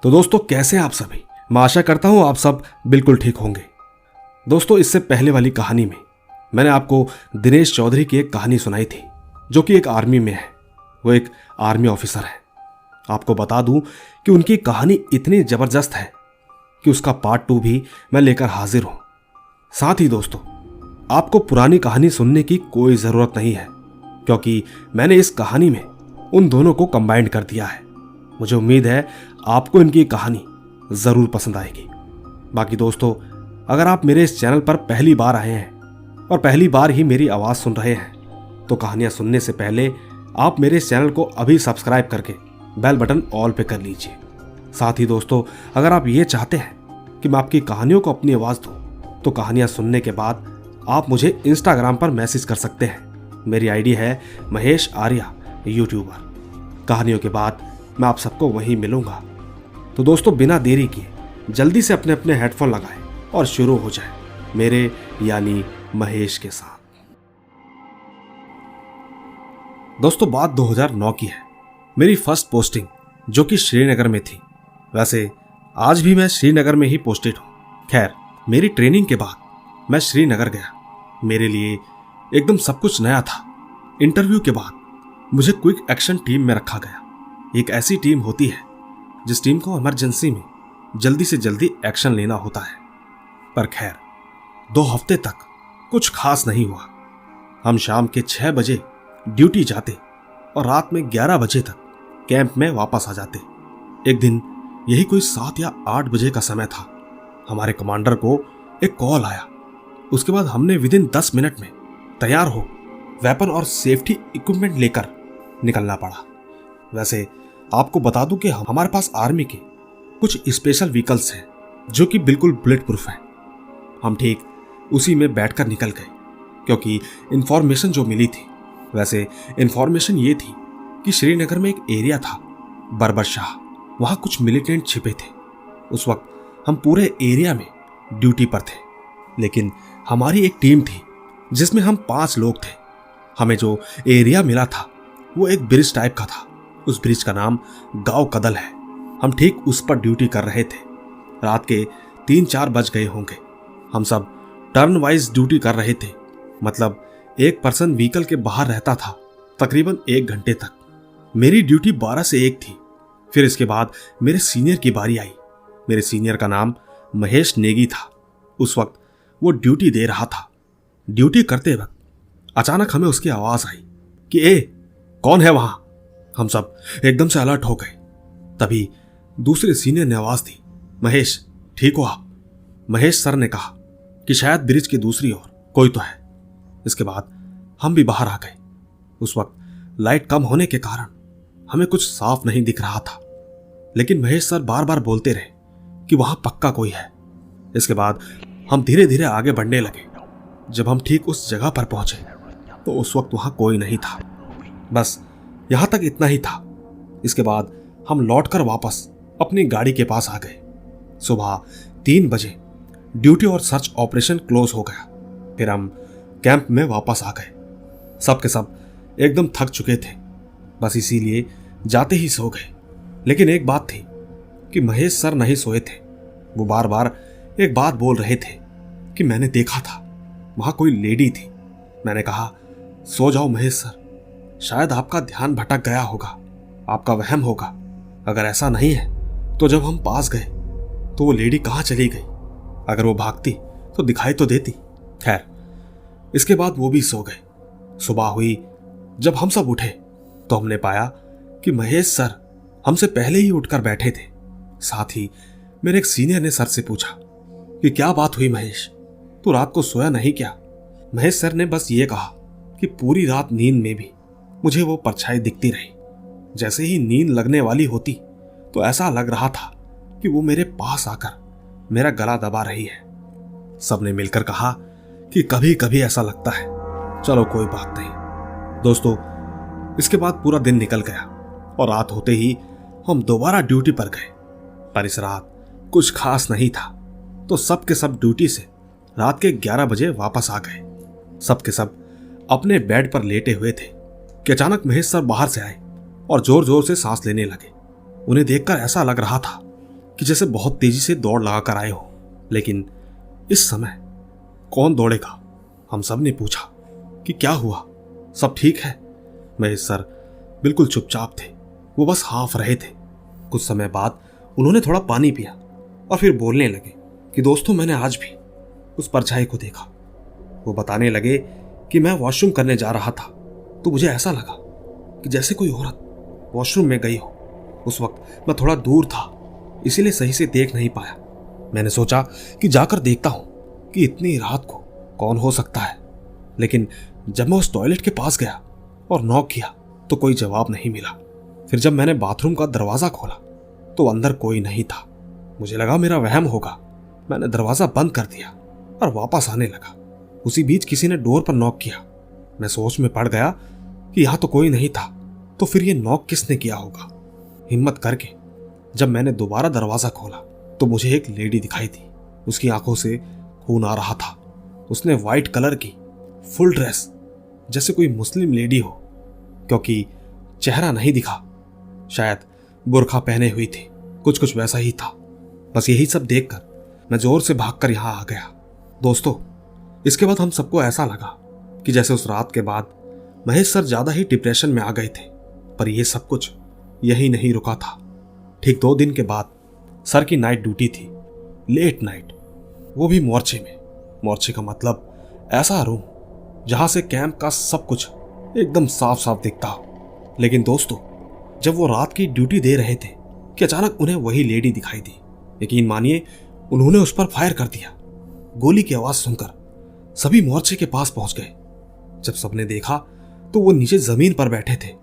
तो दोस्तों कैसे हैं आप सभी। मैं आशा करता हूं आप सब बिल्कुल ठीक होंगे। दोस्तों इससे पहले वाली कहानी में मैंने आपको दिनेश चौधरी की एक कहानी सुनाई थी जो कि एक आर्मी में है। वो एक आर्मी ऑफिसर है। आपको बता दूं कि उनकी कहानी इतनी जबरदस्त है कि उसका पार्ट 2 भी मैं लेकर हाजिर हूं। साथ ही दोस्तों आपको पुरानी कहानी सुनने की कोई जरूरत नहीं है क्योंकि मैंने इस कहानी में उन दोनों को कंबाइंड कर दिया है। मुझे उम्मीद है आपको इनकी कहानी जरूर पसंद आएगी। बाकी दोस्तों अगर आप मेरे इस चैनल पर पहली बार आए हैं और पहली बार ही मेरी आवाज सुन रहे हैं तो कहानियां सुनने से पहले आप मेरे इस चैनल को अभी सब्सक्राइब करके बेल बटन ऑल पे कर लीजिए। साथ ही दोस्तों अगर आप ये चाहते हैं कि मैं आपकी कहानियों को अपनी आवाज दूं तो कहानियां सुनने के बाद आप मुझे इंस्टाग्राम पर मैसेज कर सकते हैं। मेरी आईडी है महेश आर्या यूट्यूबर। कहानियों के बाद मैं आप सबको वहीं मिलूंगा। तो दोस्तों बिना देरी किए जल्दी से अपने अपने हेडफोन लगाएं और शुरू हो जाए मेरे यानी महेश के साथ। दोस्तों बात 2009 की है। मेरी फर्स्ट पोस्टिंग जो कि श्रीनगर में थी। वैसे आज भी मैं श्रीनगर में ही पोस्टेड हूं। खैर मेरी ट्रेनिंग के बाद मैं श्रीनगर गया। मेरे लिए एकदम सब कुछ नया था। इंटरव्यू के बाद मुझे क्विक एक्शन टीम में रखा गया। एक ऐसी टीम होती है जिस टीम को इमरजेंसी में जल्दी से जल्दी एक्शन लेना होता है। पर खैर 2 हफ्ते तक कुछ खास नहीं हुआ। हम शाम के 6 बजे ड्यूटी जाते और रात में 11 बजे तक कैंप में वापस आ जाते। एक दिन यही कोई 7 या 8 बजे का समय था। हमारे कमांडर को एक कॉल आया। उसके बाद हमने विदिन 10 मिनट में तैयार हो वेपन और सेफ्टी इक्विपमेंट लेकर निकलना पड़ा। वैसे आपको बता दूं कि हमारे पास आर्मी के कुछ स्पेशल व्हीकल्स हैं जो कि बिल्कुल बुलेट प्रूफ हैं। हम ठीक उसी में बैठकर निकल गए क्योंकि इंफॉर्मेशन जो मिली थी, वैसे इंफॉर्मेशन ये थी कि श्रीनगर में एक एरिया था बर्बर शाह। वहां कुछ मिलिटेंट छिपे थे। उस वक्त हम पूरे एरिया में ड्यूटी पर थे, लेकिन हमारी एक टीम थी जिसमें हम 5 लोग थे। हमें जो एरिया मिला था वो एक ब्रिज टाइप का था। उस ब्रिज का नाम गांव कदल है। हम ठीक उस पर ड्यूटी कर रहे थे। रात के 3-4 बज गए होंगे। हम सब टर्न वाइज ड्यूटी कर रहे थे। मतलब एक पर्सन व्हीकल के बाहर रहता था तकरीबन 1 घंटे तक। मेरी ड्यूटी 12 से 1 थी। फिर इसके बाद मेरे सीनियर की बारी आई। मेरे सीनियर का नाम महेश नेगी था। उस वक्त वो ड्यूटी दे रहा था। ड्यूटी करते वक्त अचानक हमें उसकी आवाज आई कि ए कौन है वहां। हम सब एकदम से अलर्ट हो गए। तभी दूसरे सीनियर ने आवाज दी, महेश ठीक हो आप। महेश सर ने कहा कि शायद ब्रिज की दूसरी ओर कोई तो है। इसके बाद हम भी बाहर आ गए। उस वक्त लाइट कम होने के कारण हमें कुछ साफ नहीं दिख रहा था, लेकिन महेश सर बार बार बोलते रहे कि वहां पक्का कोई है। इसके बाद हम धीरे धीरे आगे बढ़ने लगे। जब हम ठीक उस जगह पर पहुंचे तो उस वक्त वहां कोई नहीं था। बस यहां तक इतना ही था। इसके बाद हम लौटकर वापस अपनी गाड़ी के पास आ गए। सुबह 3 बजे ड्यूटी और सर्च ऑपरेशन क्लोज हो गया। फिर हम कैंप में वापस आ गए। सब के सब एकदम थक चुके थे, बस इसीलिए जाते ही सो गए। लेकिन एक बात थी कि महेश सर नहीं सोए थे। वो बार बार एक बात बोल रहे थे कि मैंने देखा था वहां कोई लेडी थी। मैंने कहा सो जाओ महेश सर, शायद आपका ध्यान भटक गया होगा, आपका वहम होगा। अगर ऐसा नहीं है तो जब हम पास गए तो वो लेडी कहां चली गई? अगर वो भागती तो दिखाई तो देती। खैर इसके बाद वो भी सो गए। सुबह हुई। जब हम सब उठे तो हमने पाया कि महेश सर हमसे पहले ही उठकर बैठे थे। साथ ही मेरे एक सीनियर ने सर से पूछा कि क्या बात हुई महेश, तू रात को सोया नहीं क्या? महेश सर ने बस ये कहा कि पूरी रात नींद में भी मुझे वो परछाई दिखती रही। जैसे ही नींद लगने वाली होती तो ऐसा लग रहा था कि वो मेरे पास आकर मेरा गला दबा रही है। सबने मिलकर कहा कि कभी कभी ऐसा लगता है। चलो कोई बात नहीं। दोस्तों इसके बाद पूरा दिन निकल गया और रात होते ही हम दोबारा ड्यूटी पर गए। पर इस रात कुछ खास नहीं था तो सब के सब ड्यूटी से रात के 11 बजे वापस आ गए। सब के सब अपने बेड पर लेटे हुए थे कि अचानक महेश सर बाहर से आए और जोर जोर से सांस लेने लगे। उन्हें देखकर ऐसा लग रहा था कि जैसे बहुत तेजी से दौड़ लगा कर आए हो, लेकिन इस समय कौन दौड़ेगा। हम सब ने पूछा कि क्या हुआ, सब ठीक है। महेश सर बिल्कुल चुपचाप थे, वो बस हाँफ रहे थे। कुछ समय बाद उन्होंने थोड़ा पानी पिया और फिर बोलने लगे कि दोस्तों, मैंने आज भी उस परछाई को देखा। वो बताने लगे कि मैं वॉशरूम करने जा रहा था तो मुझे ऐसा लगा कि जैसे कोई औरत वॉशरूम में गई हो। उस वक्त मैं थोड़ा दूर था, इसीलिए सही से देख नहीं पाया। मैंने सोचा कि जाकर देखता हूं कि इतनी रात को कौन हो सकता है, लेकिन जब मैं उस टॉयलेट के पास गया और नॉक किया तो कोई जवाब नहीं मिला। फिर जब मैंने बाथरूम का दरवाजा खोला तो अंदर कोई नहीं था। मुझे लगा मेरा वहम होगा। मैंने दरवाजा बंद कर दिया और वापस आने लगा। उसी बीच किसी ने डोर पर नॉक किया। मैं सोच में पड़ गया कि यहां तो कोई नहीं था, तो फिर ये नॉक किसने किया होगा। हिम्मत करके जब मैंने दोबारा दरवाजा खोला तो मुझे एक लेडी दिखाई थी। उसकी आंखों से खून आ रहा था। उसने व्हाइट कलर की फुल ड्रेस, जैसे कोई मुस्लिम लेडी हो, क्योंकि चेहरा नहीं दिखा, शायद बुर्खा पहने हुई थी। कुछ कुछ वैसा ही था। बस यही सब देखकर मैं जोर से भागकर यहां आ गया। दोस्तों, इसके बाद हम सबको ऐसा लगा कि जैसे उस रात के बाद महेश सर ज्यादा ही डिप्रेशन में आ गए थे। पर यह सब कुछ यही नहीं रुका था। ठीक 2 दिन के बाद सर की नाइट ड्यूटी थी, लेट नाइट, वो भी मोर्चे में। मोर्चे का मतलब ऐसा रूम जहां से कैंप का सब कुछ एकदम साफ साफ दिखता हो। लेकिन दोस्तों, जब वो रात की ड्यूटी दे रहे थे कि अचानक उन्हें वही लेडी दिखाई दी। यकीन मानिए, उन्होंने उस पर फायर कर दिया। गोली की आवाज सुनकर सभी मोर्चे के पास पहुंच गए। जब सबने देखा तो वो नीचे जमीन पर बैठे थे।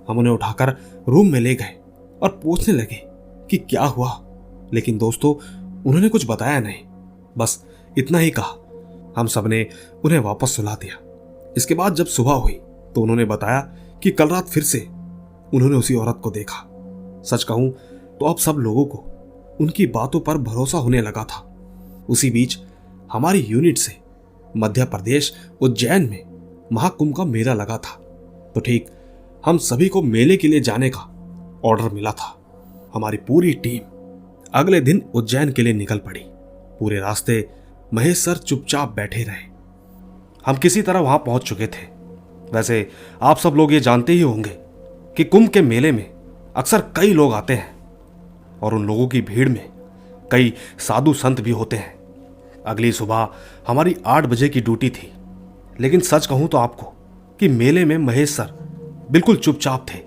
हम उन्हें उठाकर रूम में ले गए और पूछने लगे कि क्या हुआ, लेकिन दोस्तों उन्होंने कुछ बताया नहीं, बस इतना ही कहा। हम सबने उन्हें वापस सुला दिया। इसके बाद जब सुबह हुई तो उन्होंने बताया कि कल रात फिर से उन्होंने उसी औरत को देखा। सच कहूं तो अब सब लोगों को उनकी बातों पर भरोसा होने लगा था। उसी बीच हमारी यूनिट से मध्य प्रदेश उज्जैन में महाकुंभ का मेला लगा था, तो ठीक हम सभी को मेले के लिए जाने का ऑर्डर मिला था। हमारी पूरी टीम अगले दिन उज्जैन के लिए निकल पड़ी। पूरे रास्ते महेश सर चुपचाप बैठे रहे। हम किसी तरह वहां पहुंच चुके थे। वैसे आप सब लोग ये जानते ही होंगे कि कुंभ के मेले में अक्सर कई लोग आते हैं और उन लोगों की भीड़ में कई साधु संत भी होते हैं। अगली सुबह हमारी 8 बजे की ड्यूटी थी, लेकिन सच कहूं तो आपको कि मेले में महेश सर बिल्कुल चुपचाप थे।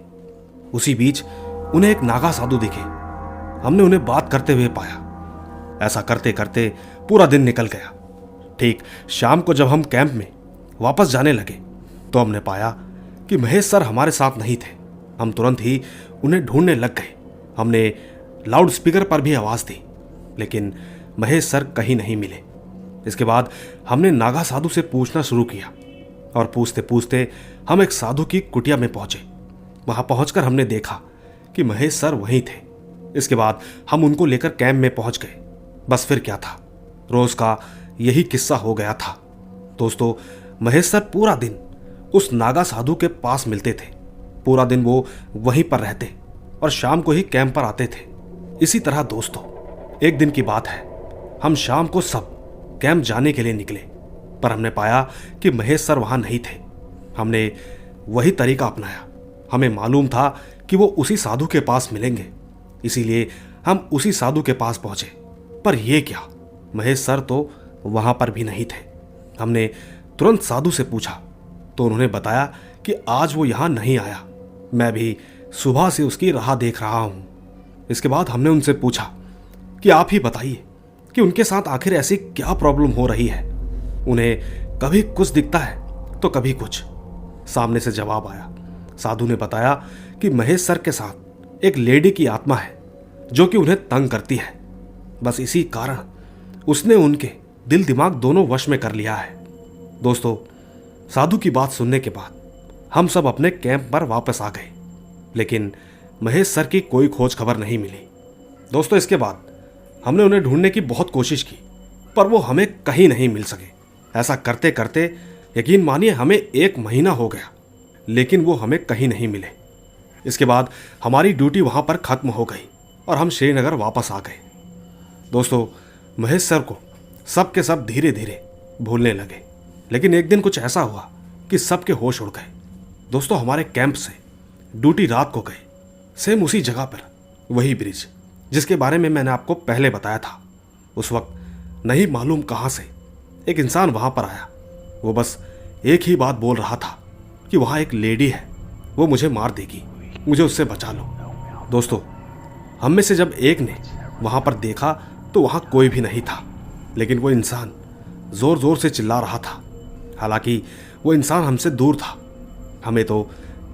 उसी बीच उन्हें एक नागा साधु दिखे। हमने उन्हें बात करते हुए पाया। ऐसा करते करते पूरा दिन निकल गया। ठीक शाम को जब हम कैंप में वापस जाने लगे तो हमने पाया कि महेश सर हमारे साथ नहीं थे। हम तुरंत ही उन्हें ढूंढने लग गए। हमने लाउड स्पीकर पर भी आवाज दी, लेकिन महेश सर कहीं नहीं मिले। इसके बाद हमने नागा साधु से पूछना शुरू किया और पूछते पूछते हम एक साधु की कुटिया में पहुंचे। वहां पहुंचकर हमने देखा कि महेश सर वहीं थे। इसके बाद हम उनको लेकर कैंप में पहुंच गए। बस फिर क्या था, रोज का यही किस्सा हो गया था। दोस्तों, महेश सर पूरा दिन उस नागा साधु के पास मिलते थे। पूरा दिन वो वहीं पर रहते और शाम को ही कैंप पर आते थे। इसी तरह दोस्तों, एक दिन की बात है, हम शाम को सब कैंप जाने के लिए निकले, पर हमने पाया कि महेश सर वहां नहीं थे। हमने वही तरीका अपनाया। हमें मालूम था कि वो उसी साधु के पास मिलेंगे, इसीलिए हम उसी साधु के पास पहुंचे। पर यह क्या, महेश सर तो वहां पर भी नहीं थे। हमने तुरंत साधु से पूछा तो उन्होंने बताया कि आज वो यहां नहीं आया। मैं भी सुबह से उसकी राह देख रहा हूं। इसके बाद हमने उनसे पूछा कि आप ही बताइए कि उनके साथ आखिर ऐसी क्या प्रॉब्लम हो रही है। उन्हें कभी कुछ दिखता है तो कभी कुछ। सामने से जवाब आया। साधु ने बताया कि महेश सर के साथ एक लेडी की आत्मा है जो कि उन्हें तंग करती है। बस इसी कारण उसने उनके दिल दिमाग दोनों वश में कर लिया है। दोस्तों, साधु की बात सुनने के बाद हम सब अपने कैंप पर वापस आ गए, लेकिन महेश सर की कोई खोज खबर नहीं मिली। दोस्तों, इसके बाद हमने उन्हें ढूंढने की बहुत कोशिश की, पर वो हमें कहीं नहीं मिल सके। ऐसा करते करते यकीन मानिए हमें 1 महीना हो गया, लेकिन वो हमें कहीं नहीं मिले। इसके बाद हमारी ड्यूटी वहां पर खत्म हो गई और हम श्रीनगर वापस आ गए। दोस्तों, महेश सर को सब के सब धीरे धीरे भूलने लगे, लेकिन एक दिन कुछ ऐसा हुआ कि सबके होश उड़ गए। दोस्तों, हमारे कैंप से ड्यूटी रात को गए, सेम उसी जगह पर, वही ब्रिज जिसके बारे में मैंने आपको पहले बताया था। उस वक्त नहीं मालूम कहां से एक इंसान वहां पर आया। वो बस एक ही बात बोल रहा था कि वहां एक लेडी है, वो मुझे मार देगी, मुझे उससे बचा लो। दोस्तों, हम में से जब एक ने वहां पर देखा तो वहां कोई भी नहीं था, लेकिन वो इंसान जोर जोर से चिल्ला रहा था। हालांकि वो इंसान हमसे दूर था, हमें तो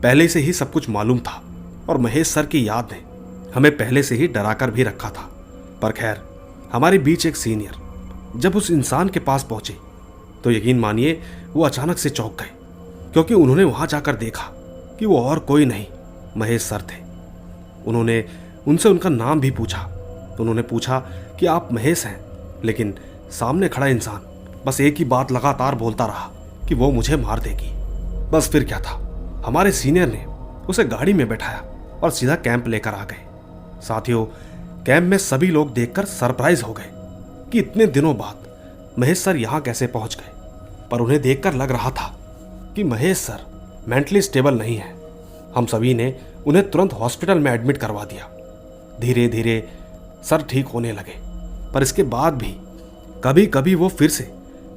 पहले से ही सब कुछ मालूम था और महेश सर की याद ने हमें पहले से ही डरा कर भी रखा था। पर खैर, हमारे बीच एक सीनियर जब उस इंसान के पास पहुंचे तो यकीन मानिए वो अचानक से चौंक गए, क्योंकि उन्होंने वहां जाकर देखा कि वो और कोई नहीं महेश सर थे। उन्होंने उनसे उनका नाम भी पूछा। उन्होंने पूछा कि आप महेश हैं, लेकिन सामने खड़ा इंसान बस एक ही बात लगातार बोलता रहा कि वो मुझे मार देगी। बस फिर क्या था, हमारे सीनियर ने उसे गाड़ी में बैठाया और सीधा कैंप लेकर आ गए। साथियों, कैंप में सभी लोग देखकर सरप्राइज हो गए कि इतने दिनों बाद महेश सर यहां कैसे पहुंच गए। पर उन्हें देखकर लग रहा था कि महेश सर मेंटली स्टेबल नहीं है। हम सभी ने उन्हें तुरंत हॉस्पिटल में एडमिट करवा दिया। धीरे धीरे सर ठीक होने लगे, पर इसके बाद भी कभी कभी वो फिर से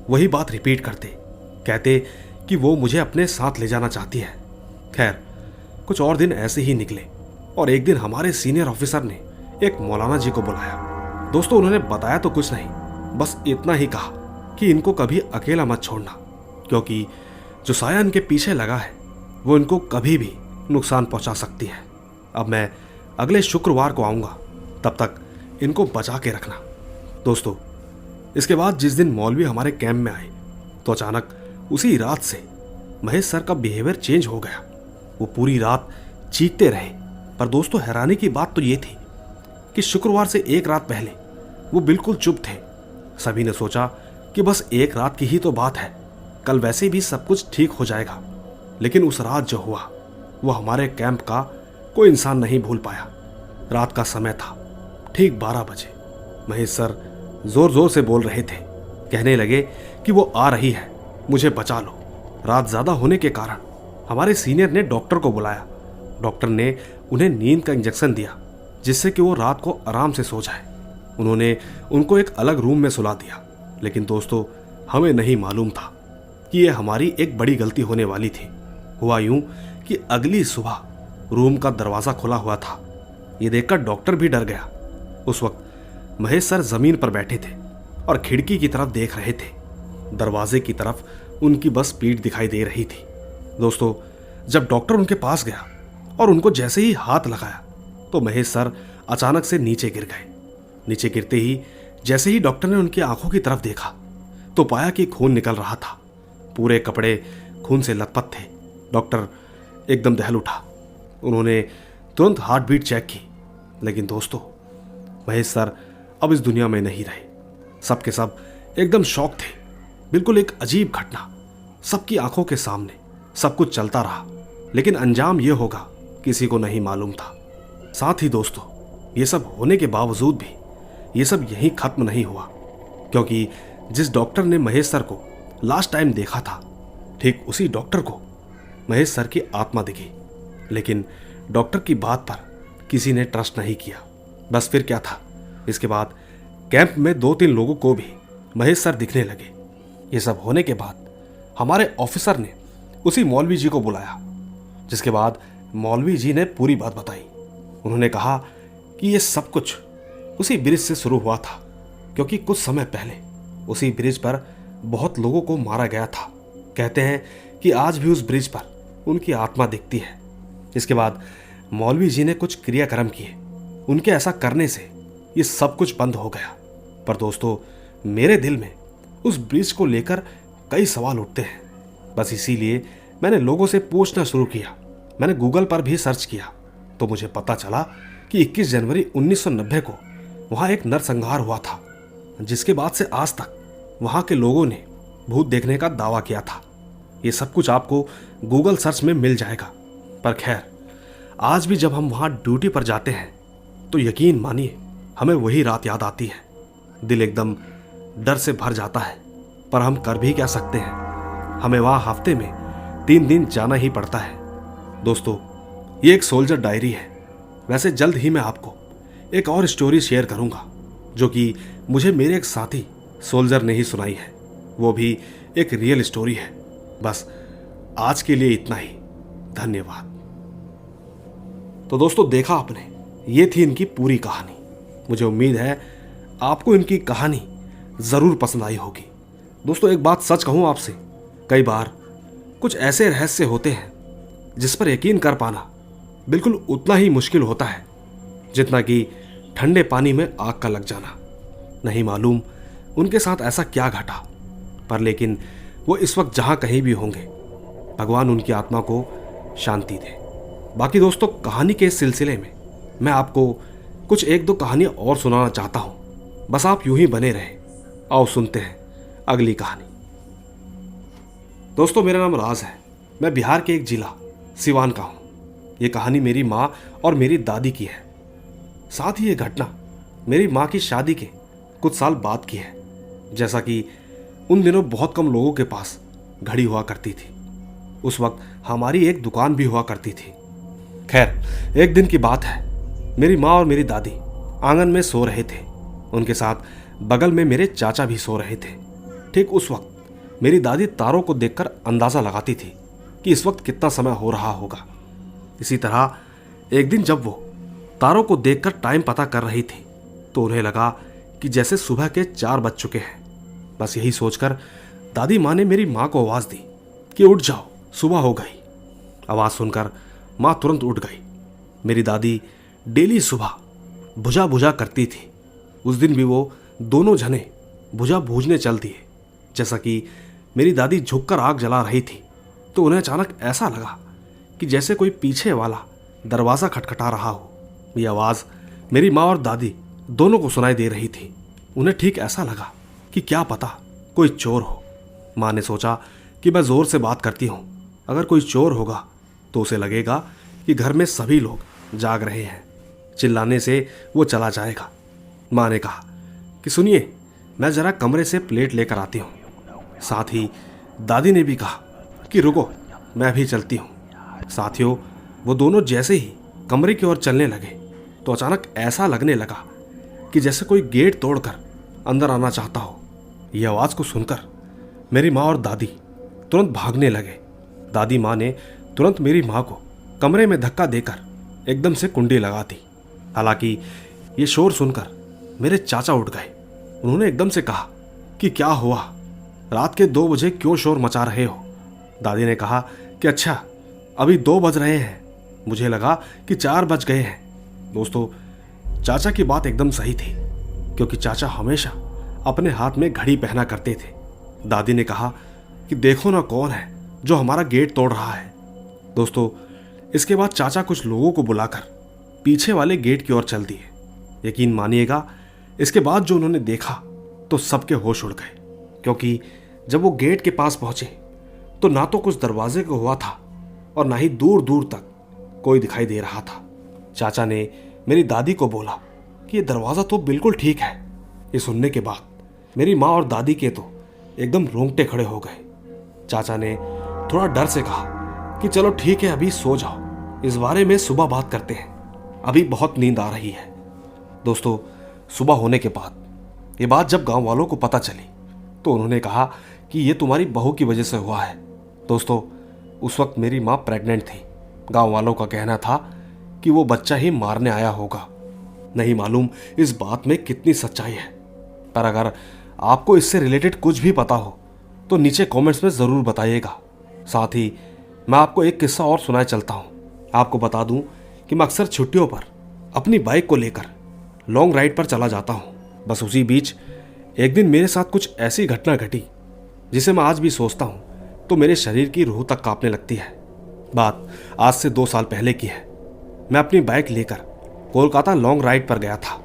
वही बात रिपीट करते, कहते कि वो मुझे अपने साथ ले जाना चाहती है। खैर, कुछ और दिन ऐसे ही निकले और एक दिन हमारे सीनियर ऑफिसर ने एक मौलाना जी को बुलाया। दोस्तों, उन्होंने बताया तो कुछ नहीं, बस इतना ही कहा कि इनको कभी अकेला मत छोड़ना, क्योंकि जो साया इनके पीछे लगा है वो इनको कभी भी नुकसान पहुंचा सकती है। अब मैं अगले शुक्रवार को आऊंगा, तब तक इनको बचा के रखना। दोस्तों, इसके बाद जिस दिन मौलवी हमारे कैंप में आए तो अचानक उसी रात से महेश सर का बिहेवियर चेंज हो गया। वो पूरी रात चीखते रहे। पर दोस्तों, हैरानी की बात तो ये थी कि शुक्रवार से एक रात पहले वो बिल्कुल चुप थे। सभी ने सोचा कि बस एक रात की ही तो बात है, कल वैसे भी सब कुछ ठीक हो जाएगा। लेकिन उस रात जो हुआ वो हमारे कैंप का कोई इंसान नहीं भूल पाया। रात का समय था, ठीक 12 बजे। महेश सर जोर जोर से बोल रहे थे, कहने लगे कि वो आ रही है, मुझे बचा लो। रात ज्यादा होने के कारण हमारे सीनियर ने डॉक्टर को बुलाया। डॉक्टर ने उन्हें नींद का इंजेक्शन दिया, जिससे कि वो रात को आराम से सो जाए। उन्होंने उनको एक अलग रूम में सुला दिया। लेकिन दोस्तों, हमें नहीं मालूम था कि ये हमारी एक बड़ी गलती होने वाली थी। हुआ यूं कि अगली सुबह रूम का दरवाजा खुला हुआ था। ये देखकर डॉक्टर भी डर गया। उस वक्त महेश सर जमीन पर बैठे थे और खिड़की की तरफ देख रहे थे। दरवाजे की तरफ उनकी बस पीठ दिखाई दे रही थी। दोस्तों, जब डॉक्टर उनके पास गया और उनको जैसे ही हाथ लगाया तो महेश सर अचानक से नीचे गिर गए। नीचे गिरते ही जैसे ही डॉक्टर ने उनकी आंखों की तरफ देखा तो पाया कि खून निकल रहा था। पूरे कपड़े खून से लथपथ थे। डॉक्टर एकदम दहल उठा। उन्होंने तुरंत हार्ट बीट चेक की, लेकिन दोस्तों, महेश सर अब इस दुनिया में नहीं रहे। सब के सब एकदम शॉक थे। बिल्कुल एक अजीब घटना, सबकी आंखों के सामने सब कुछ चलता रहा, लेकिन अंजाम यह होगा किसी को नहीं मालूम था। साथ ही दोस्तों, ये सब होने के बावजूद भी ये सब यहीं खत्म नहीं हुआ, क्योंकि जिस डॉक्टर ने महेश सर को लास्ट टाइम देखा था, ठीक उसी डॉक्टर को महेश सर की आत्मा दिखी। लेकिन डॉक्टर की बात पर किसी ने ट्रस्ट नहीं किया। बस फिर क्या था, इसके बाद कैंप में 2-3 लोगों को भी महेश सर दिखने लगे। ये सब होने के बाद हमारे ऑफिसर ने उसी मौलवी जी को बुलाया, जिसके बाद मौलवी जी ने पूरी बात बताई। उन्होंने कहा कि ये सब कुछ उसी ब्रिज से शुरू हुआ था, क्योंकि कुछ समय पहले उसी ब्रिज पर बहुत लोगों को मारा गया था। कहते हैं कि आज भी उस ब्रिज पर उनकी आत्मा दिखती है। इसके बाद मौलवी जी ने कुछ क्रियाक्रम किए। उनके ऐसा करने से ये सब कुछ बंद हो गया। पर दोस्तों, मेरे दिल में उस ब्रिज को लेकर कई सवाल उठते हैं। बस इसीलिए मैंने लोगों से पूछना शुरू किया। मैंने गूगल पर भी सर्च किया तो मुझे पता चला कि 21 जनवरी 1990 को वहाँ एक नरसंहार हुआ था, जिसके बाद से आज तक वहाँ के लोगों ने भूत देखने का दावा किया था। ये सब कुछ आपको गूगल सर्च में मिल जाएगा। पर खैर, आज भी जब हम वहाँ ड्यूटी पर जाते हैं तो यकीन मानिए हमें वही रात याद आती है, दिल एकदम डर से भर जाता है, पर हम कर भी क्या सकते हैं। हमें वहां हफ्ते में 3 दिन जाना ही पड़ता है। दोस्तों, ये एक सोल्जर डायरी है। वैसे जल्द ही मैं आपको एक और स्टोरी शेयर करूंगा जो कि मुझे मेरे एक साथी सोल्जर ने ही सुनाई है। वो भी एक रियल स्टोरी है। बस आज के लिए इतना ही। धन्यवाद। तो दोस्तों, देखा आपने, ये थी इनकी पूरी कहानी। मुझे उम्मीद है आपको इनकी कहानी ज़रूर पसंद आई होगी। दोस्तों, एक बात सच कहूँ आपसे, कई बार कुछ ऐसे रहस्य होते हैं जिस पर यकीन कर पाना बिल्कुल उतना ही मुश्किल होता है जितना कि ठंडे पानी में आग का लग जाना। नहीं मालूम उनके साथ ऐसा क्या घटा, पर लेकिन वो इस वक्त जहाँ कहीं भी होंगे, भगवान उनकी आत्मा को शांति दे। बाकी दोस्तों, कहानी के इस सिलसिले में मैं आपको कुछ 1-2 कहानियाँ और सुनाना चाहता हूँ। बस आप यूं ही बने रहे। आओ सुनते हैं अगली कहानी। दोस्तों, मेरा नाम राज है। मैं बिहार के एक जिला सिवान का हूँ। ये कहानी मेरी माँ और मेरी दादी की है। साथ ही ये घटना मेरी माँ की शादी के कुछ साल बाद की है। जैसा कि उन दिनों बहुत कम लोगों के पास घड़ी हुआ करती थी। उस वक्त हमारी एक दुकान भी हुआ करती थी। खैर, एक दिन की बात है, मेरी माँ और मेरी दादी आंगन में सो रहे थे। उनके साथ बगल में मेरे चाचा भी सो रहे थे। ठीक उस वक्त मेरी दादी तारों को देखकर अंदाज़ा लगाती थी कि इस वक्त कितना समय हो रहा होगा। इसी तरह एक दिन जब वो तारों को देखकर टाइम पता कर रही थी तो उन्हें लगा कि जैसे सुबह के 4 बज चुके हैं। बस यही सोचकर दादी माँ ने मेरी माँ को आवाज़ दी कि उठ जाओ, सुबह हो गई। आवाज़ सुनकर माँ तुरंत उठ गई। मेरी दादी डेली सुबह भुजा भुजा करती थी। उस दिन भी वो दोनों जने भुजा भूजने चल दिए। जैसा कि मेरी दादी झुककर आग जला रही थी तो उन्हें अचानक ऐसा लगा कि जैसे कोई पीछे वाला दरवाज़ा खटखटा रहा हो। ये आवाज़ मेरी माँ और दादी दोनों को सुनाई दे रही थी। उन्हें ठीक ऐसा लगा कि क्या पता कोई चोर हो। माँ ने सोचा कि मैं ज़ोर से बात करती हूँ, अगर कोई चोर होगा तो उसे लगेगा कि घर में सभी लोग जाग रहे हैं, चिल्लाने से वो चला जाएगा। माँ ने कहा कि सुनिए, मैं ज़रा कमरे से प्लेट लेकर आती हूँ। साथ ही दादी ने भी कहा कि रुको, मैं भी चलती हूँ। साथियों, वो दोनों जैसे ही कमरे की ओर चलने लगे तो अचानक ऐसा लगने लगा कि जैसे कोई गेट तोड़कर अंदर आना चाहता हो। यह आवाज़ को सुनकर मेरी माँ और दादी तुरंत भागने लगे। दादी माँ ने तुरंत मेरी माँ को कमरे में धक्का देकर एकदम से कुंडी लगा दी। हालांकि ये शोर सुनकर मेरे चाचा उठ गए। उन्होंने एकदम से कहा कि क्या हुआ, रात के 2 बजे क्यों शोर मचा रहे हो। दादी ने कहा कि अच्छा, अभी 2 बज रहे हैं, मुझे लगा कि 4 बज गए हैं। दोस्तों, चाचा की बात एकदम सही थी, क्योंकि चाचा हमेशा अपने हाथ में घड़ी पहना करते थे। दादी ने कहा कि देखो ना कौन है जो हमारा गेट तोड़ रहा है। दोस्तों, इसके बाद चाचा कुछ लोगों को बुलाकर पीछे वाले गेट की ओर चल दिए। यकीन मानिएगा, इसके बाद जो उन्होंने देखा तो सबके होश उड़ गए, क्योंकि जब वो गेट के पास पहुंचे तो ना तो कुछ दरवाजे को हुआ था और ना ही दूर दूर तक कोई दिखाई दे रहा था। चाचा ने मेरी दादी को बोला कि ये दरवाज़ा तो बिल्कुल ठीक है। ये सुनने के बाद मेरी माँ और दादी के तो एकदम रोंगटे खड़े हो गए। चाचा ने थोड़ा डर से कहा कि चलो ठीक है, अभी सो जाओ, इस बारे में सुबह बात करते हैं, अभी बहुत नींद आ रही है। दोस्तों, सुबह होने के बाद ये बात जब गांव वालों को पता चली तो उन्होंने कहा कि ये तुम्हारी बहू की वजह से हुआ है। दोस्तों, उस वक्त मेरी माँ प्रेग्नेंट थी। गांव वालों का कहना था कि वो बच्चा ही मारने आया होगा। नहीं मालूम इस बात में कितनी सच्चाई है, पर अगर आपको इससे रिलेटेड कुछ भी पता हो तो नीचे कमेंट्स में ज़रूर बताइएगा। साथ ही मैं आपको एक किस्सा और सुनाए चलता हूँ। आपको बता दूँ कि मैं अक्सर छुट्टियों पर अपनी बाइक को लेकर लॉन्ग राइड पर चला जाता हूँ। बस उसी बीच एक दिन मेरे साथ कुछ ऐसी घटना घटी जिसे मैं आज भी सोचता हूँ तो मेरे शरीर की रूह तक कांपने लगती है। बात आज से 2 साल पहले की है। मैं अपनी बाइक लेकर कोलकाता लॉन्ग राइड पर गया था।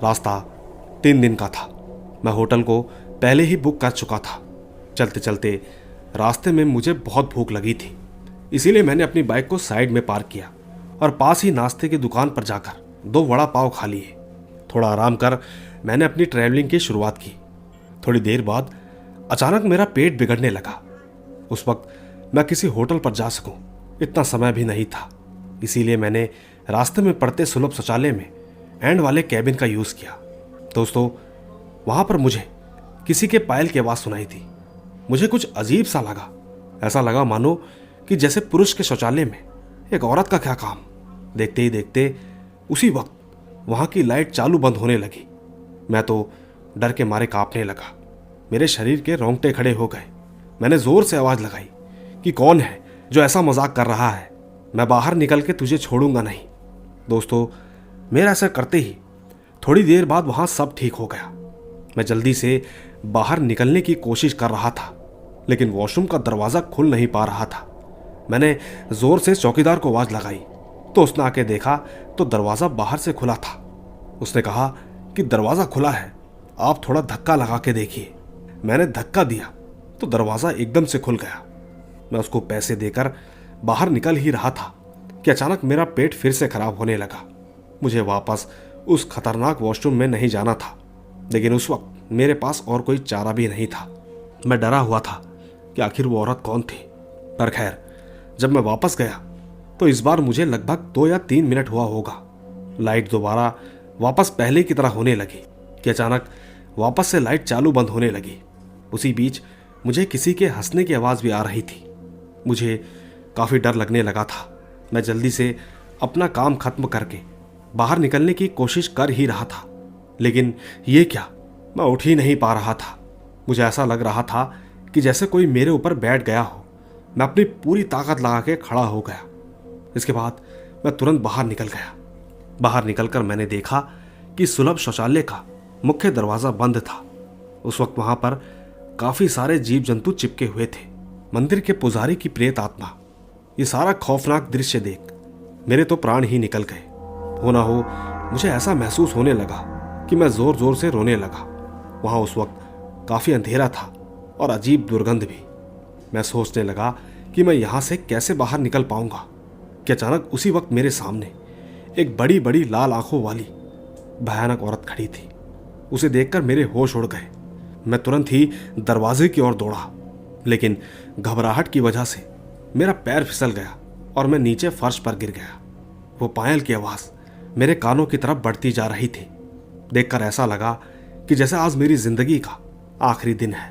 रास्ता 3 दिन का था। मैं होटल को पहले ही बुक कर चुका था। चलते चलते रास्ते में मुझे बहुत भूख लगी थी, इसीलिए मैंने अपनी बाइक को साइड में पार्क किया और पास ही नाश्ते की दुकान पर जाकर 2 वड़ा पाव खा लिए। थोड़ा आराम कर मैंने अपनी ट्रैवलिंग की शुरुआत की। थोड़ी देर बाद अचानक मेरा पेट बिगड़ने लगा। उस वक्त मैं किसी होटल पर जा सकूं इतना समय भी नहीं था, इसीलिए मैंने रास्ते में पड़ते सुलभ शौचालय में एंड वाले कैबिन का यूज़ किया। दोस्तों, वहाँ पर मुझे किसी के पायल की आवाज़ सुनाई थी। मुझे कुछ अजीब सा लगा। ऐसा लगा मानो कि जैसे पुरुष के शौचालय में एक औरत का क्या काम। देखते ही देखते उसी वक्त वहाँ की लाइट चालू बंद होने लगी। मैं तो डर के मारे कांपने लगा। मेरे शरीर के रोंगटे खड़े हो गए। मैंने जोर से आवाज़ लगाई कि कौन है जो ऐसा मजाक कर रहा है, मैं बाहर निकल के तुझे छोड़ूंगा नहीं। दोस्तों, मेरा ऐसा करते ही थोड़ी देर बाद वहाँ सब ठीक हो गया। मैं जल्दी से बाहर निकलने की कोशिश कर रहा था, लेकिन वॉशरूम का दरवाज़ा खुल नहीं पा रहा था। मैंने ज़ोर से चौकीदार को आवाज़ लगाई तो उसने आके देखा तो दरवाज़ा बाहर से खुला था। उसने कहा कि दरवाज़ा खुला है, आप थोड़ा धक्का लगा के देखिए। मैंने धक्का दिया तो दरवाज़ा एकदम से खुल गया। मैं उसको पैसे देकर बाहर निकल ही रहा था कि अचानक मेरा पेट फिर से खराब होने लगा। मुझे वापस उस खतरनाक वॉशरूम में नहीं जाना था, लेकिन उस वक्त मेरे पास और कोई चारा भी नहीं था। मैं डरा हुआ था कि आखिर वो औरत कौन थी। पर खैर, जब मैं वापस गया तो इस बार मुझे लगभग 2 या 3 मिनट हुआ होगा। लाइट दोबारा वापस पहले की तरह होने लगी कि अचानक वापस से लाइट चालू बंद होने लगी। उसी बीच मुझे किसी के हंसने की आवाज़ भी आ रही थी। मुझे काफ़ी डर लगने लगा था। मैं जल्दी से अपना काम खत्म करके बाहर निकलने की कोशिश कर ही रहा था, लेकिन ये क्या, मैं उठ ही नहीं पा रहा था। मुझे ऐसा लग रहा था कि जैसे कोई मेरे ऊपर बैठ गया हो। मैं अपनी पूरी ताकत लगा के खड़ा हो गया। इसके बाद मैं तुरंत बाहर निकल गया। बाहर निकलकर मैंने देखा कि सुलभ शौचालय का मुख्य दरवाज़ा बंद था। उस वक्त वहाँ पर काफ़ी सारे जीव जंतु चिपके हुए थे। मंदिर के पुजारी की प्रेत आत्मा। ये सारा खौफनाक दृश्य देख मेरे तो प्राण ही निकल गए। हो ना हो मुझे ऐसा महसूस होने लगा कि मैं ज़ोर ज़ोर से रोने लगा। वहाँ उस वक्त काफ़ी अंधेरा था और अजीब दुर्गंध भी। मैं सोचने लगा कि मैं यहाँ से कैसे बाहर निकल पाऊंगा कि अचानक उसी वक्त मेरे सामने एक बड़ी बड़ी लाल आंखों वाली भयानक औरत खड़ी थी। उसे देखकर मेरे होश उड़ गए। मैं तुरंत ही दरवाजे की ओर दौड़ा, लेकिन घबराहट की वजह से मेरा पैर फिसल गया और मैं नीचे फर्श पर गिर गया। वो पायल की आवाज़ मेरे कानों की तरफ बढ़ती जा रही थी। देखकर ऐसा लगा कि जैसे आज मेरी जिंदगी का आखिरी दिन है।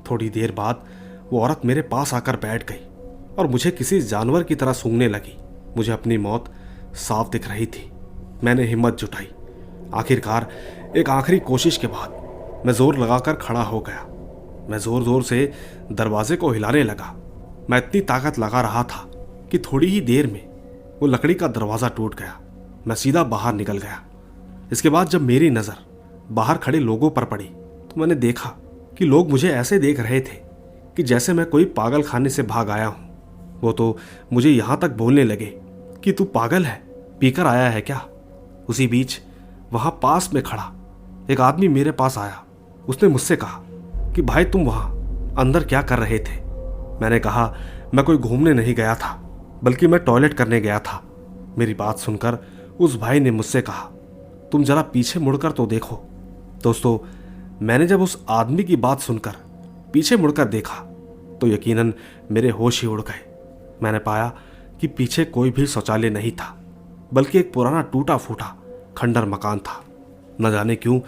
थोड़ी देर बाद वो औरत मेरे पास आकर बैठ गई और मुझे किसी जानवर की तरह सूंघने लगी। मुझे अपनी मौत साफ दिख रही थी। मैंने हिम्मत जुटाई। आखिरकार एक आखिरी कोशिश के बाद मैं जोर लगाकर खड़ा हो गया। मैं जोर जोर से दरवाजे को हिलाने लगा। मैं इतनी ताकत लगा रहा था कि थोड़ी ही देर में वो लकड़ी का दरवाज़ा टूट गया। मैं सीधा बाहर निकल गया। इसके बाद जब मेरी नज़र बाहर खड़े लोगों पर पड़ी तो मैंने देखा कि लोग मुझे ऐसे देख रहे थे कि जैसे मैं कोई पागल खाने से भाग आया हूँ। वो तो मुझे यहाँ तक बोलने लगे कि तू पागल है, पीकर आया है क्या। उसी बीच वहाँ पास में खड़ा एक आदमी मेरे पास आया। उसने मुझसे कहा कि भाई तुम वहाँ अंदर क्या कर रहे थे। मैंने कहा मैं कोई घूमने नहीं गया था, बल्कि मैं टॉयलेट करने गया था। मेरी बात सुनकर उस भाई ने मुझसे कहा तुम जरा पीछे मुड़कर तो देखो। दोस्तों, मैंने जब उस आदमी की बात सुनकर पीछे मुड़कर देखा तो यकीनन मेरे होश ही उड़ गए। मैंने पाया कि पीछे कोई भी शौचालय नहीं था, बल्कि एक पुराना टूटा फूटा खंडर मकान था। न जाने क्यों,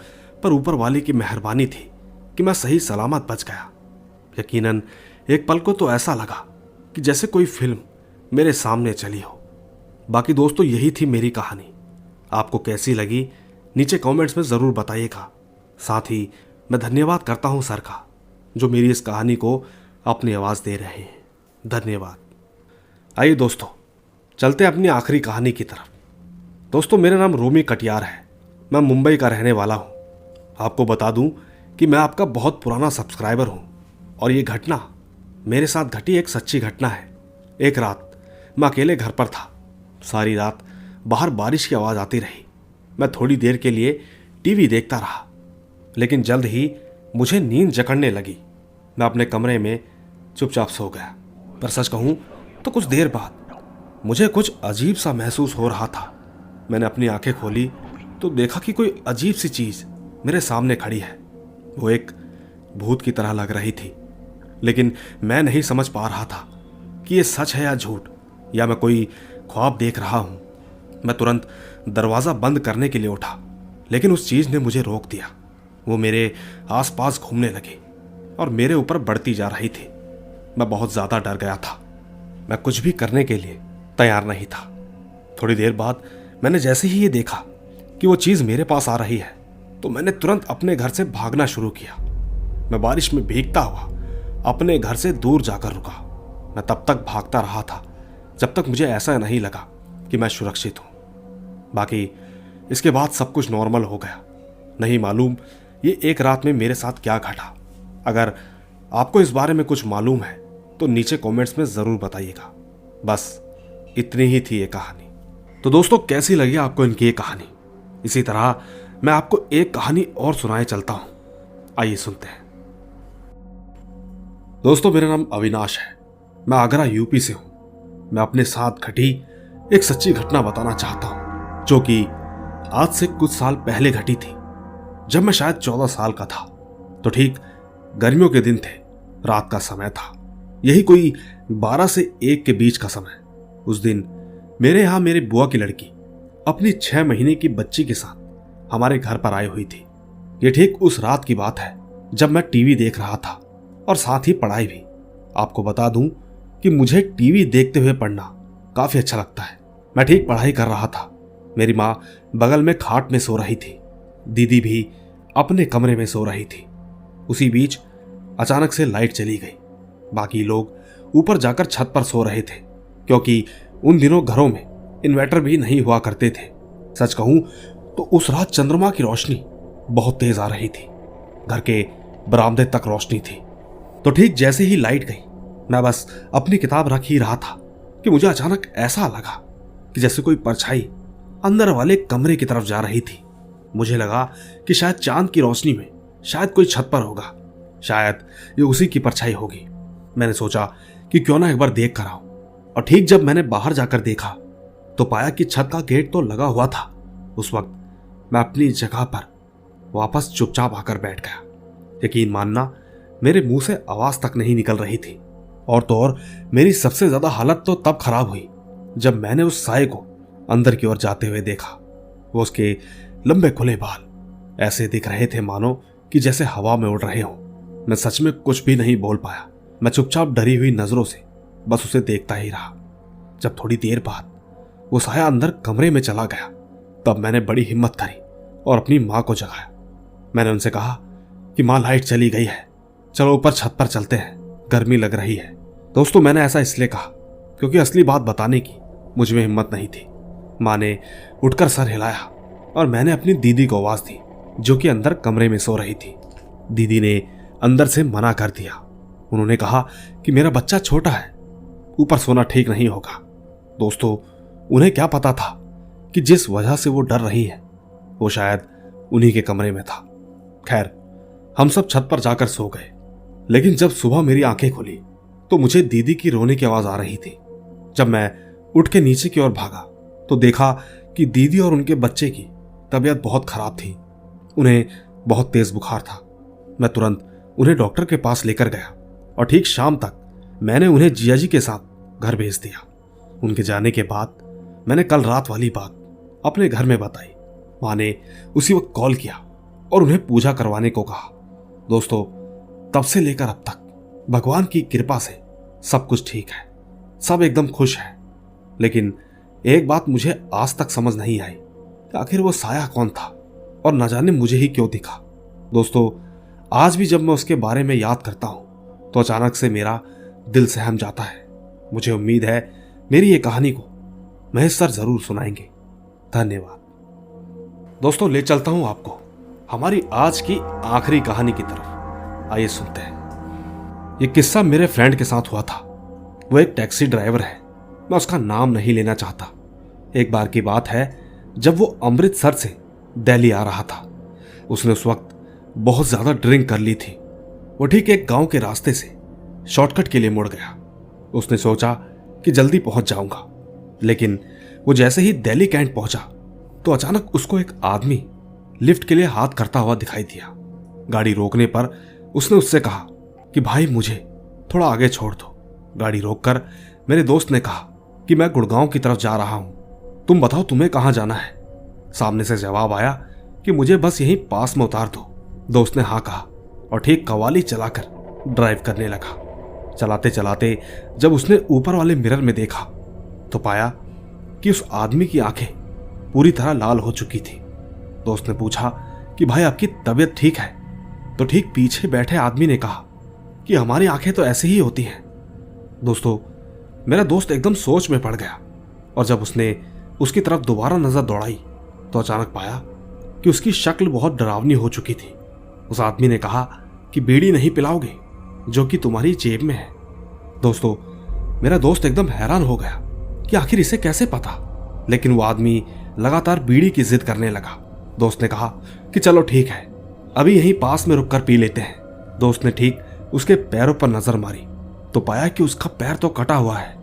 पर ऊपर वाले की मेहरबानी थी कि मैं सही सलामत बच गया। यकीनन एक पल को तो ऐसा लगा कि जैसे कोई फिल्म मेरे सामने चली हो। बाकी दोस्तों, यही थी मेरी कहानी। आपको कैसी लगी नीचे कमेंट्स में ज़रूर बताइएगा। साथ ही मैं धन्यवाद करता हूं सर का, जो मेरी इस कहानी को अपनी आवाज़ दे रहे हैं। धन्यवाद। आइए दोस्तों, चलते अपनी आखिरी कहानी की तरफ। दोस्तों, मेरा नाम रोमी कटियार है। मैं मुंबई का रहने वाला हूँ। आपको बता दूं कि मैं आपका बहुत पुराना सब्सक्राइबर हूँ और ये घटना मेरे साथ घटी एक सच्ची घटना है। एक रात मैं अकेले घर पर था। सारी रात बाहर बारिश की आवाज़ आती रही। मैं थोड़ी देर के लिए टीवी देखता रहा, लेकिन जल्द ही मुझे नींद जकड़ने लगी। मैं अपने कमरे में चुपचाप सो गया। पर सच कहूँ तो कुछ देर बाद मुझे कुछ अजीब सा महसूस हो रहा था। मैंने अपनी आंखें खोली तो देखा कि कोई अजीब सी चीज मेरे सामने खड़ी है। वो एक भूत की तरह लग रही थी, लेकिन मैं नहीं समझ पा रहा था कि ये सच है या झूठ, या मैं कोई ख्वाब देख रहा हूं। मैं तुरंत दरवाजा बंद करने के लिए उठा, लेकिन उस चीज ने मुझे रोक दिया। वो मेरे आसपास घूमने लगी और मेरे ऊपर बढ़ती जा रही थी। मैं बहुत ज्यादा डर गया था। मैं कुछ भी करने के लिए तैयार नहीं था। थोड़ी देर बाद मैंने जैसे ही ये देखा कि वो चीज मेरे पास आ रही है, तो मैंने तुरंत अपने घर से भागना शुरू किया। मैं बारिश में भीगता हुआ अपने घर से दूर जाकर रुका। मैं तब तक भागता रहा था जब तक मुझे ऐसा नहीं लगा कि मैं सुरक्षित हूं। बाकी इसके बाद सब कुछ नॉर्मल हो गया। नहीं मालूम ये एक रात में मेरे साथ क्या घटा। अगर आपको इस बारे में कुछ मालूम है तो नीचे कमेंट्स में जरूर बताइएगा। बस इतनी ही थी ये कहानी। तो दोस्तों, कैसी लगी आपको इनकी ये कहानी? इसी तरह मैं आपको एक कहानी और सुनाए चलता हूं। आइए सुनते हैं। दोस्तों, मेरा नाम अविनाश है। मैं आगरा यूपी से हूं। मैं अपने साथ घटी एक सच्ची घटना बताना चाहता हूं, जो कि आज से कुछ साल पहले घटी थी, जब मैं शायद 14 साल का था। तो ठीक गर्मियों के दिन थे, रात का समय था, यही कोई 12 से 1 के बीच का समय। उस दिन मेरे यहां मेरी बुआ की लड़की अपनी 6 महीने की बच्ची के साथ हमारे घर पर आई हुई थी। ये ठीक उस रात की बात है जब मैं टीवी देख रहा था और साथ ही पढ़ाई भी। आपको बता दूं कि मुझे टीवी देखते हुए पढ़ना काफी अच्छा लगता है। मैं ठीक पढ़ाई कर रहा था। मेरी माँ बगल में खाट में सो रही थी। दीदी भी अपने कमरे में सो रही थी। उसी बीच अचानक से लाइट चली गई। बाकी लोग ऊपर जाकर छत पर सो रहे थे, क्योंकि उन दिनों घरों में इन्वर्टर भी नहीं हुआ करते थे। सच कहूं तो उस रात चंद्रमा की रोशनी बहुत तेज आ रही थी। घर के बरामदे तक रोशनी थी। तो ठीक जैसे ही लाइट गई, मैं बस अपनी किताब रख ही रहा था कि मुझे अचानक ऐसा लगा कि जैसे कोई परछाई अंदर वाले कमरे की तरफ जा रही थी। मुझे लगा कि शायद चांद की रोशनी में शायद कोई छत पर होगा, शायद ये उसी की परछाई होगी। मैंने सोचा कि क्यों ना एक बार देख कर आऊं। और ठीक जब मैंने बाहर जाकर देखा तो पाया कि छत का गेट तो लगा हुआ था। उस वक्त मैं अपनी जगह पर वापस चुपचाप आकर बैठ गया। यकीन मानना, मेरे मुंह से आवाज तक नहीं निकल रही थी। और तो और मेरी सबसे ज्यादा हालत तो तब खराब हुई जब मैंने उस साये को अंदर की ओर जाते हुए देखा। वो उसके लंबे खुले बाल ऐसे दिख रहे थे मानो कि जैसे हवा में उड़ रहे हों। मैं सच में कुछ भी नहीं बोल पाया। मैं चुपचाप डरी हुई नजरों से बस उसे देखता ही रहा। जब थोड़ी देर बाद वो साया अंदर कमरे में चला गया, तब मैंने बड़ी हिम्मत करी और अपनी माँ को जगाया। मैंने उनसे कहा कि माँ, लाइट चली गई है, चलो ऊपर छत पर चलते हैं, गर्मी लग रही है। दोस्तों, मैंने ऐसा इसलिए कहा क्योंकि असली बात बताने की मुझ में हिम्मत नहीं थी। माँ ने उठकर सर हिलाया और मैंने अपनी दीदी को आवाज दी, जो कि अंदर कमरे में सो रही थी। दीदी ने अंदर से मना कर दिया। उन्होंने कहा कि मेरा बच्चा छोटा है, ऊपर सोना ठीक नहीं होगा। दोस्तों, उन्हें क्या पता था कि जिस वजह से वो डर रही है वो शायद उन्हीं के कमरे में था। खैर, हम सब छत पर जाकर सो गए। लेकिन जब सुबह मेरी आंखें खुली तो मुझे दीदी की रोने की आवाज आ रही थी। जब मैं उठ के नीचे की ओर भागा तो देखा कि दीदी और उनके बच्चे की तबीयत बहुत खराब थी। उन्हें बहुत तेज बुखार था। मैं तुरंत उन्हें डॉक्टर के पास लेकर गया और ठीक शाम तक मैंने उन्हें जिया जी के साथ घर भेज दिया। उनके जाने के बाद मैंने कल रात वाली बात अपने घर में बताई। माँ ने उसी वक्त कॉल किया और उन्हें पूजा करवाने को कहा। दोस्तों, तब से लेकर अब तक भगवान की कृपा से सब कुछ ठीक है, सब एकदम खुश है। लेकिन एक बात मुझे आज तक समझ नहीं आई कि आखिर वो साया कौन था और न जाने मुझे ही क्यों दिखा। दोस्तों, आज भी जब मैं उसके बारे में याद करता हूं तो अचानक से मेरा दिल सहम जाता है। मुझे उम्मीद है मेरी ये कहानी को महेश सर जरूर सुनाएंगे। धन्यवाद। दोस्तों, ले चलता हूं आपको हमारी आज की आखिरी कहानी की तरफ। आइए सुनते हैं। यह किस्सा मेरे फ्रेंड के साथ हुआ था। वो एक टैक्सी ड्राइवर है। मैं उसका नाम नहीं लेना चाहता। एक बार की बात है जब वो अमृतसर से दिल्ली आ रहा था। उसने उस वक्त बहुत ज्यादा ड्रिंक कर ली थी। वो ठीक एक गांव के रास्ते से शॉर्टकट के लिए मुड़ गया। उसने सोचा कि जल्दी पहुंच जाऊंगा, लेकिन वो जैसे ही दिल्ली कैंट पहुंचा तो अचानक उसको एक आदमी लिफ्ट के लिए हाथ करता हुआ दिखाई दिया। गाड़ी रोकने पर उसने उससे कहा कि भाई मुझे थोड़ा आगे छोड़ दो। गाड़ी रोककर मेरे दोस्त ने कहा कि मैं गुड़गांव की तरफ जा रहा हूं, तुम बताओ तुम्हें कहां जाना है। सामने से जवाब आया कि मुझे बस यहीं पास में उतार दो। दोस्त ने हाँ कहा और ठीक कव्वाली चलाकर ड्राइव करने लगा। चलाते चलाते जब उसने ऊपर वाले मिरर में देखा तो पाया कि उस आदमी की आंखें पूरी तरह लाल हो चुकी थी। दोस्त ने पूछा कि भाई आपकी तबीयत ठीक है? तो ठीक पीछे बैठे आदमी ने कहा कि हमारी आंखें तो ऐसे ही होती हैं। दोस्तों, मेरा दोस्त एकदम सोच में पड़ गया और जब उसने उसकी तरफ दोबारा नजर दौड़ाई तो अचानक पाया कि उसकी शक्ल बहुत डरावनी हो चुकी थी। उस आदमी ने कहा कि बीड़ी नहीं पिलाओगे जो कि तुम्हारी जेब में है। दोस्तों, मेरा दोस्त एकदम हैरान हो गया कि आखिर इसे कैसे पता, लेकिन वो आदमी लगातार बीड़ी की जिद करने लगा। दोस्त ने कहा कि चलो ठीक है, अभी यहीं पास में रुककर पी लेते हैं। दोस्त ने ठीक उसके पैरों पर नजर मारी तो पाया कि उसका पैर तो कटा हुआ है,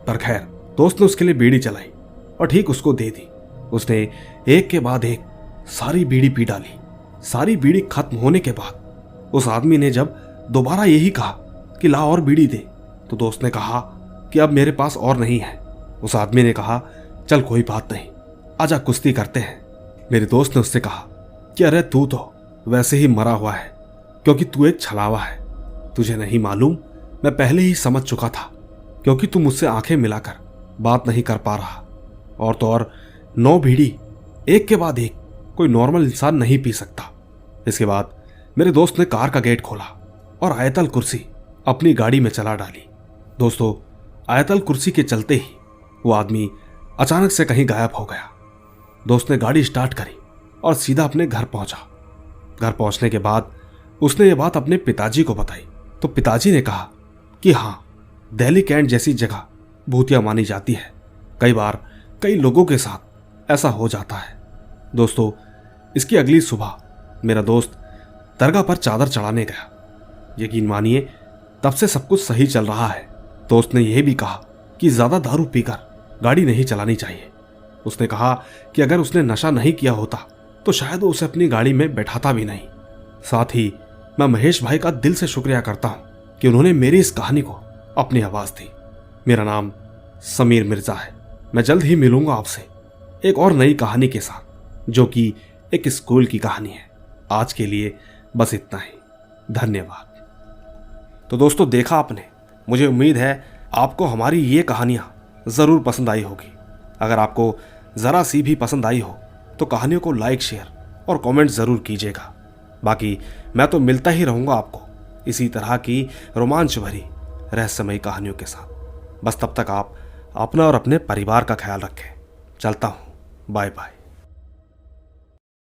पर खैर दोस्त ने उसके लिए बीड़ी चलाई और ठीक उसको दे दी। उसने एक के बाद एक सारी बीड़ी पी डाली। सारी बीड़ी खत्म होने के बाद उस आदमी ने जब दोबारा यही कहा कि ला और बीड़ी दे, तो दोस्त ने कहा कि अब मेरे पास और नहीं है। उस आदमी ने कहा चल कोई बात नहीं, आजा कुश्ती करते हैं। मेरे दोस्त ने उससे कहा कि अरे तू तो वैसे ही मरा हुआ है क्योंकि तू एक छलावा है। तुझे नहीं मालूम, मैं पहले ही समझ चुका था क्योंकि तू मुझसे आंखें मिलाकर बात नहीं कर पा रहा। और तो और 9 बीड़ी एक के बाद एक कोई नॉर्मल इंसान नहीं पी सकता। इसके बाद मेरे दोस्त ने कार का गेट खोला और आयतल कुर्सी अपनी गाड़ी में चला डाली। दोस्तों, आयतल कुर्सी के चलते ही वो आदमी अचानक से कहीं गायब हो गया। दोस्त ने गाड़ी स्टार्ट करी और सीधा अपने घर पहुंचा। घर पहुंचने के बाद उसने ये बात अपने पिताजी को बताई तो पिताजी ने कहा कि हाँ, दिल्ली कैंट जैसी जगह भूतिया मानी जाती है। कई बार कई लोगों के साथ ऐसा हो जाता है। दोस्तों, इसकी अगली सुबह मेरा दोस्त दरगाह पर चादर चढ़ाने गया। यकीन मानिए तब से सब कुछ सही चल रहा है। दोस्त ने यह भी कहा कि ज्यादा दारू पीकर गाड़ी नहीं चलानी चाहिए। उसने कहा कि अगर उसने नशा नहीं किया होता तो शायद वो उसे अपनी गाड़ी में बैठाता भी नहीं। साथ ही मैं महेश भाई का दिल से शुक्रिया करता हूं कि उन्होंने मेरी इस कहानी को अपनी आवाज दी। मेरा नाम समीर मिर्जा है। मैं जल्द ही मिलूंगा आपसे एक और नई कहानी के साथ जो कि एक स्कूल की कहानी है। आज के लिए बस इतना ही, धन्यवाद। तो दोस्तों, देखा आपने, मुझे उम्मीद है आपको हमारी ये कहानियां जरूर पसंद आई होगी। अगर आपको जरा सी भी पसंद आई हो तो कहानियों को लाइक, शेयर और कमेंट जरूर कीजिएगा। बाकी मैं तो मिलता ही रहूंगा आपको इसी तरह की रोमांच भरी रहस्यमयी कहानियों के साथ। बस तब तक आप अपना और अपने परिवार का ख्याल रखें। चलता हूं, बाय बाय।